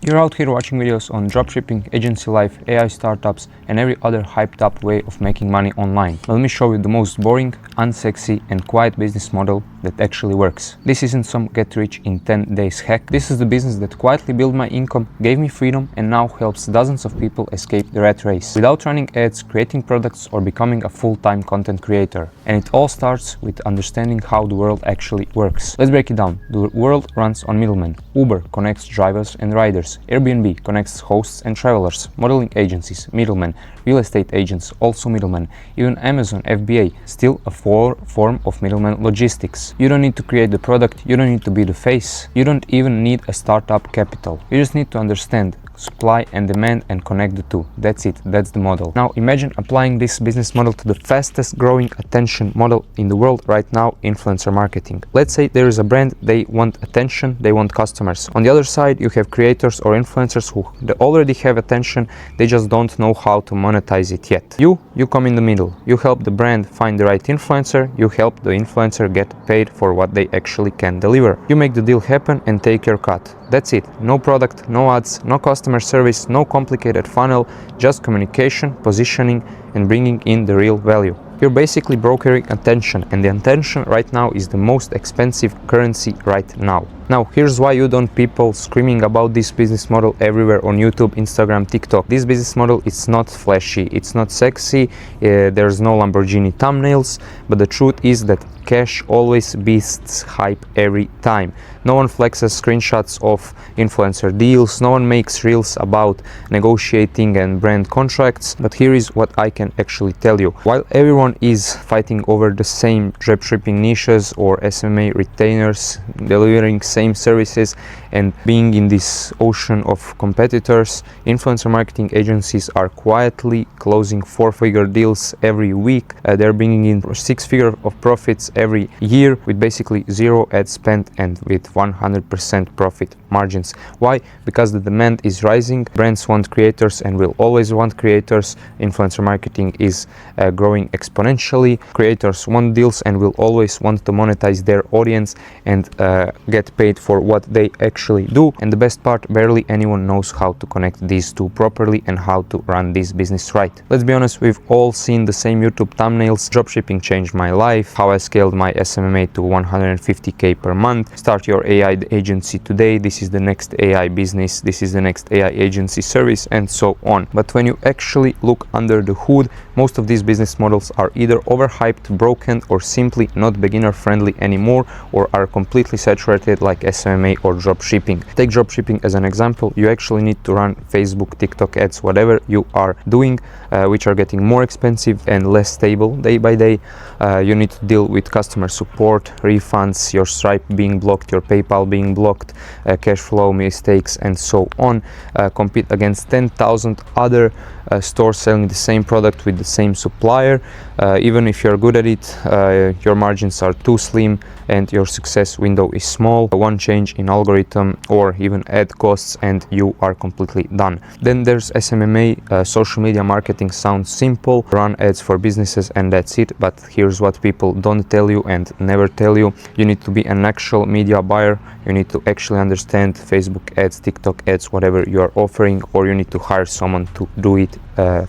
You're out here watching videos on dropshipping, agency life, AI startups, and every other hyped up way of making money online. Let me show you the most boring, unsexy, and quiet business model that actually works. This isn't some get rich in 10 days hack. This is the business that quietly built my income, gave me freedom, and now helps dozens of people escape the rat race without running ads, creating products, or becoming a full-time content creator. And it all starts with understanding how the world actually works. Let's break it down. The world runs on middlemen. Uber connects drivers and riders. Airbnb connects hosts and travelers. Modeling agencies, middlemen. Real estate agents, also middlemen. Even Amazon FBA, still a form of middleman logistics. You don't need to create the product, you don't need to be the face, you don't even need a startup capital. You just need to understand supply and demand and connect the two. That's it, that's the model. Now imagine applying this business model to the fastest growing attention model in the world right now, influencer marketing. Let's say there is a brand, they want attention, they want customers. On the other side, you have creators or influencers who they already have attention, they just don't know how to monetize it yet. You come in the middle. You help the brand find the right influencer, you help the influencer get paid for what they actually can deliver. You make the deal happen and take your cut. That's it. No product, no ads, no customer service, no complicated funnel, just communication, positioning, and bringing in the real value. You're basically brokering attention, and the attention right now is the most expensive currency right now. Now, here's why you don't people screaming about this business model everywhere on YouTube, Instagram, TikTok. This business model is not flashy, it's not sexy, there's no Lamborghini thumbnails, but the truth is that cash always beats hype every time. No one flexes screenshots of influencer deals, no one makes reels about negotiating and brand contracts, but here is what I can actually tell you. While everyone is fighting over the same dropshipping niches or SMMA retainers, delivering same services and being in this ocean of competitors, influencer marketing agencies are quietly closing 4-figure deals every week. They're bringing in 6-figure of profits every year with basically zero ad spend and with 100% profit margins. Why? Because the demand is rising, brands want creators and will always want creators. Influencer marketing is growing exponentially. Creators want deals and will always want to monetize their audience and get paid for what they actually do. And the best part, barely anyone knows how to connect these two properly and how to run this business right. Let's be honest, we've all seen the same YouTube thumbnails. Dropshipping changed my life, how I scaled my SMMA to 150k per month, start your AI agency today, this is the next AI business, this is the next AI agency service, and so on. But when you actually look under the hood, most of these business models are either overhyped, broken, or simply not beginner friendly anymore, or are completely saturated like SMMA or dropshipping. Take dropshipping as an example. You actually need to run Facebook, TikTok ads, whatever you are doing, which are getting more expensive and less stable day by day. You need to deal with customer support, refunds, your Stripe being blocked, your PayPal being blocked, cash flow mistakes, and so on. Compete against 10,000 other stores selling the same product with the same supplier. Even if you're good at it, your margins are too slim and your success window is small. One change in algorithm or even ad costs and you are completely done. Then there's SMMA. Social media marketing sounds simple. Run ads for businesses and that's it. But here's what people don't tell you and never tell you. You need to be an actual media buyer. You need to actually understand Facebook ads, TikTok ads, whatever you are offering, or you need to hire someone to do it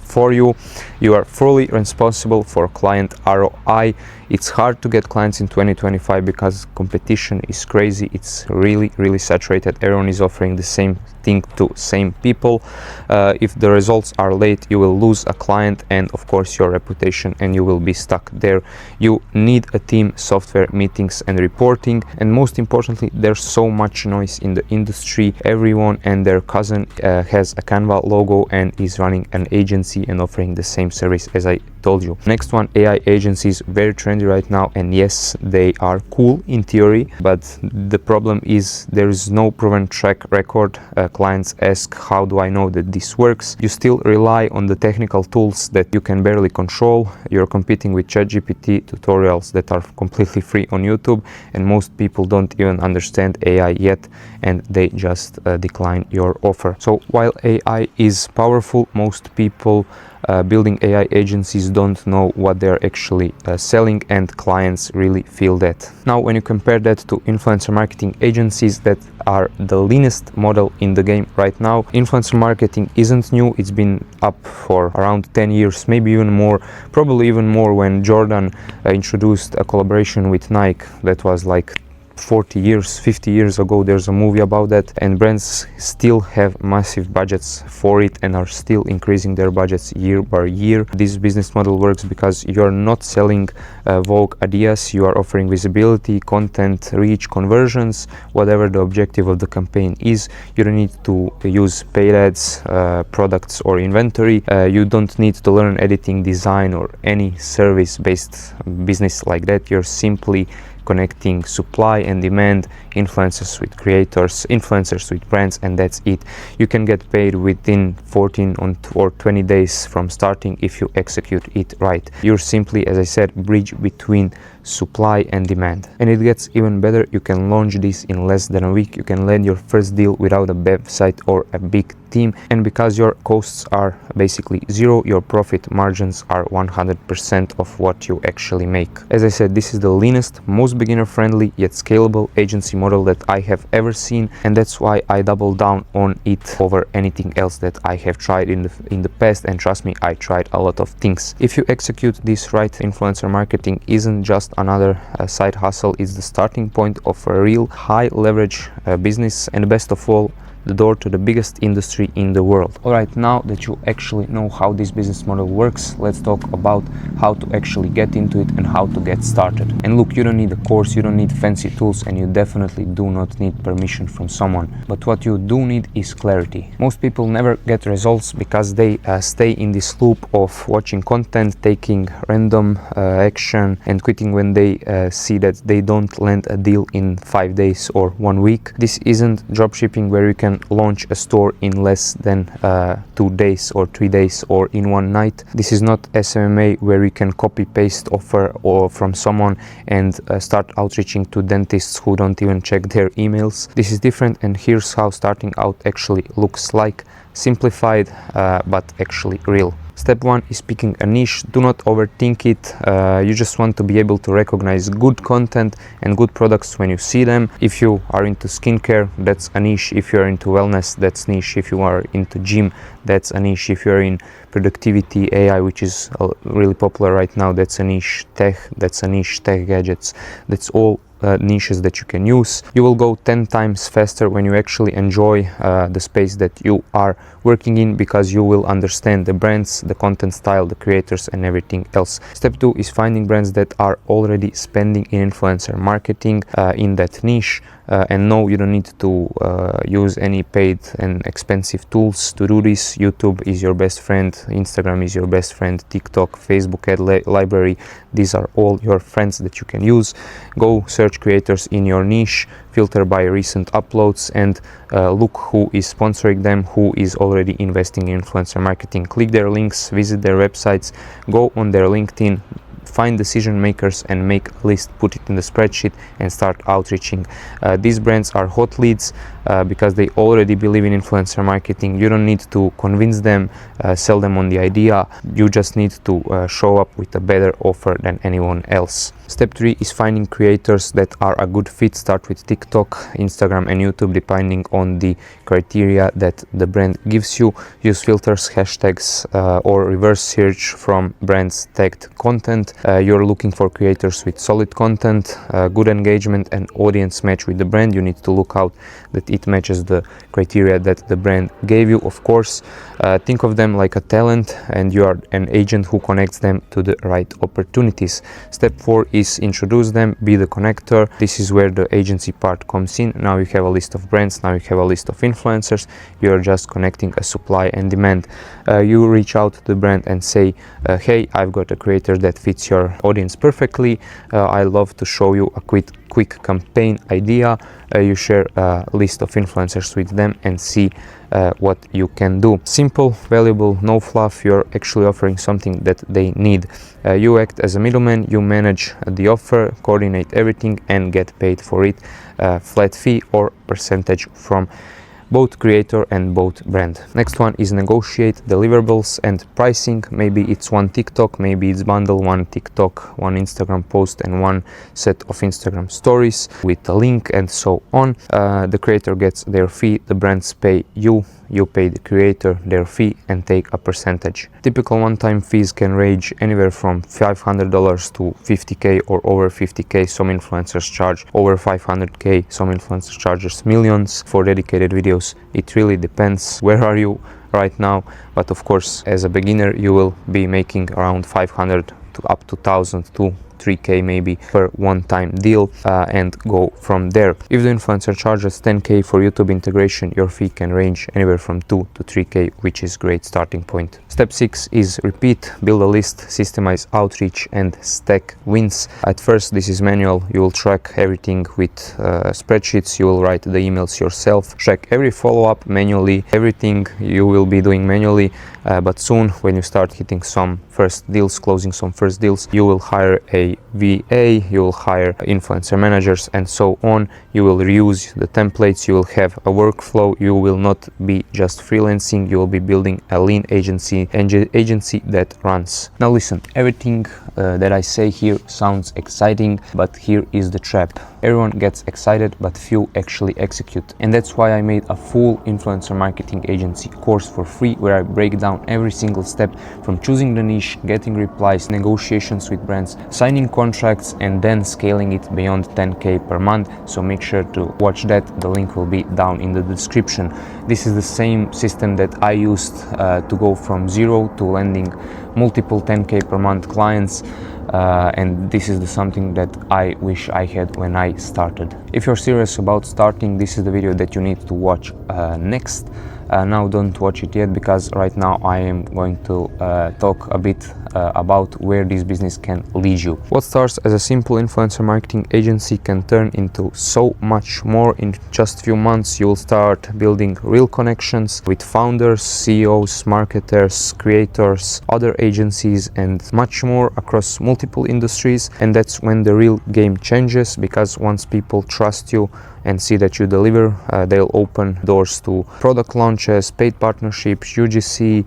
for you. You are fully responsible for client ROI. It's hard to get clients in 2025 because competition is crazy. It's really saturated. Everyone is offering the same thing to same people. If the results are late, you will lose a client and of course your reputation, and you will be stuck there. You need a team, software, meetings, and reporting. And most importantly, there's so much noise in the industry. Everyone and their cousin has a Canva logo and is running an agency and offering the same service as I told you. Next one, AI agencies, very trendy right now, and yes, they are cool in theory, but the problem is there is no proven track record. Clients ask, how do I know that this works? You still rely on the technical tools that you can barely control. You're competing with ChatGPT tutorials that are completely free on YouTube, and most people don't even understand AI yet, and they just decline your offer. So while AI is powerful, most people building AI agencies don't know what they're actually selling, and clients really feel that. Now, when you compare that to influencer marketing agencies that are the leanest model in the game right now, influencer marketing isn't new. It's been up for around 10 years, maybe even more, probably even more when Jordan introduced a collaboration with Nike. That was like 40 years, 50 years ago. There's a movie about that, and brands still have massive budgets for it and are still increasing their budgets year by year. This business model works because you're not selling Vogue ideas, you are offering visibility, content, reach, conversions, whatever the objective of the campaign is. You don't need to use paid ads, products or inventory. You don't need to learn editing, design or any service-based business like that. You're simply connecting supply and demand, influencers with creators, influencers with brands, and that's it. You can get paid within 14 or 20 days from starting if you execute it right. You're simply, as I said, bridge between supply and demand. And it gets even better. You can launch this in less than a week. You can land your first deal without a website or a big team, and because your costs are basically zero, your profit margins are 100% of what you actually make. As I said, this is the leanest, most beginner friendly yet scalable agency model that I have ever seen, and that's why I double down on it over anything else that I have tried in the past. And trust me, I tried a lot of things. If you execute this right, influencer marketing isn't just another side hustle. It's the starting point of a real high leverage business, and best of all, the door to the biggest industry in the world. Alright, now that you actually know how this business model works, let's talk about how to actually get into it and how to get started. And look, you don't need a course, you don't need fancy tools, and you definitely do not need permission from someone. But what you do need is clarity. Most people never get results because they stay in this loop of watching content, taking random action and quitting when they see that they don't land a deal in 5 days or 1 week. This isn't dropshipping where you can launch a store in less than 2 days or 3 days or in one night. This is not SMMA where you can copy paste offer or from someone and start outreaching to dentists who don't even check their emails. This is different, and here's how starting out actually looks like. Simplified but actually real. Step 1 is picking a niche. Do not overthink it. You just want to be able to recognize good content and good products when you see them. If you are into skincare, that's a niche. If you're into wellness, that's niche. If you are into gym, that's a niche. If you're in productivity, AI, which is really popular right now, that's a niche. Tech, that's a niche. Tech gadgets, that's all niches that you can use. You will go 10 times faster when you actually enjoy the space that you are working in, because you will understand the brands, the content style, the creators and everything else. Step 2 is finding brands that are already spending in influencer marketing in that niche. And no, you don't need to use any paid and expensive tools to do this. YouTube is your best friend, Instagram is your best friend, TikTok, Facebook ad library, these are all your friends that you can use. Go search creators in your niche, filter by recent uploads, and look who is sponsoring them, who is already investing in influencer marketing. Click their links, visit their websites, go on their LinkedIn, find decision makers and make a list, put it in the spreadsheet and start outreaching. These brands are hot leads because they already believe in influencer marketing. You don't need to convince them, sell them on the idea. You just need to show up with a better offer than anyone else. Step 3 is finding creators that are a good fit. Start with TikTok, Instagram and YouTube depending on the criteria that the brand gives you. Use filters, hashtags or reverse search from brands tagged content. You're looking for creators with solid content, good engagement and audience match with the brand. You need to look out that it matches the criteria that the brand gave you. Of course, think of them like a talent and you are an agent who connects them to the right opportunities. Step 4 is introduce them, be the connector. This is where the agency part comes in. Now you have a list of brands, now you have a list of influencers. You are just connecting a supply and demand. You reach out to the brand and say, hey, I've got a creator that fits your audience perfectly. I love to show you a quick campaign idea. You share a list of influencers with them and see what you can do. Simple, valuable, no fluff. You're actually offering something that they need. You act as a middleman, you manage the offer, coordinate everything and get paid for it. Flat fee or percentage from both creator and both brand. Next one is negotiate deliverables and pricing. Maybe it's one TikTok, maybe it's bundle one TikTok, one Instagram post and one set of Instagram stories with a link and so on. The creator gets their fee, the brands pay you, you pay the creator their fee and take a percentage. Typical one-time fees can range anywhere from $500 to $50K or over $50K. Some influencers charge over $500K, some influencers charge millions for dedicated videos. It really depends where are you right now, but of course as a beginner you will be making around 500 to up to 1000 to 3K maybe per one-time deal, and go from there. If the influencer charges 10K for YouTube integration, your fee can range anywhere from 2 to 3K, which is great starting point. Step 6 is repeat, build a list, systemize outreach and stack wins. At first this is manual, you will track everything with spreadsheets, you will write the emails yourself, track every follow-up manually, everything you will be doing manually, but soon when you start hitting some first deals, closing some first deals, you will hire a VA, you will hire influencer managers and so on. You will reuse the templates, you will have a workflow, you will not be just freelancing, you will be building a lean agency that runs. Now listen, everything that I say here sounds exciting, but here is the trap. Everyone gets excited, but few actually execute. And that's why I made a full influencer marketing agency course for free, where I break down every single step from choosing the niche, getting replies, negotiations with brands, signing contracts, and then scaling it beyond 10K per month. So make sure to watch that. The link will be down in the description. This is the same system that I used to go from zero to landing multiple 10K per month clients. And this is something that I wish I had when I started. If you're serious about starting, this is the video that you need to watch next. Now don't watch it yet, because right now I am going to talk a bit about where this business can lead you. What starts as a simple influencer marketing agency can turn into so much more. In just few months you will start building real connections with founders, CEOs, marketers, creators, other agencies and much more across multiple industries. And that's when the real game changes, because once people trust you and see that you deliver, they'll open doors to product launches, paid partnerships, UGC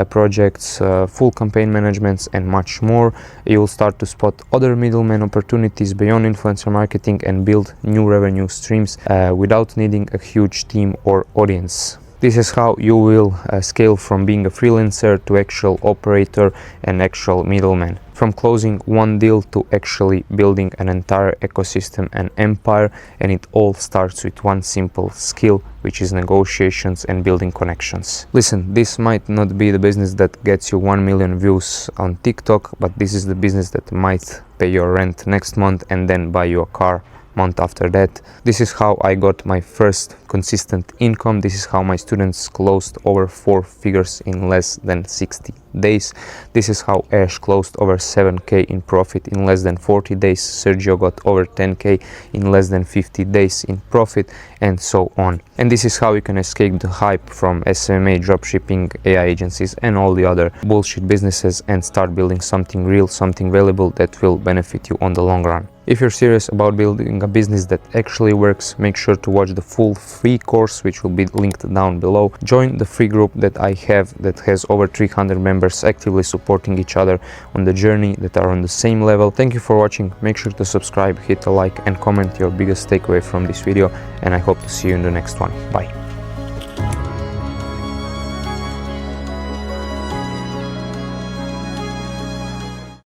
projects, full campaign managements and much more. You'll start to spot other middleman opportunities beyond influencer marketing and build new revenue streams without needing a huge team or audience. This is how you will scale from being a freelancer to actual operator and actual middleman. From closing one deal to actually building an entire ecosystem and empire, and it all starts with one simple skill, which is negotiations and building connections. Listen, this might not be the business that gets you 1 million views on TikTok, but this is the business that might pay your rent next month and then buy you a car month after that. This is how I got my first consistent income. This is how my students closed over 4 figures in less than 60 days. This is how Ash closed over 7K in profit in less than 40 days. Sergio got over 10K in less than 50 days in profit, and so on. And this is how you can escape the hype from SMMA, dropshipping, AI agencies and all the other bullshit businesses and start building something real, something valuable that will benefit you on the long run. If you're serious about building a business that actually works, make sure to watch the full free course, which will be linked down below. Join the free group that I have that has over 300 members actively supporting each other on the journey, that are on the same level. Thank you for watching. Make sure to subscribe, hit a like and comment your biggest takeaway from this video, and I hope to see you in the next one. Bye.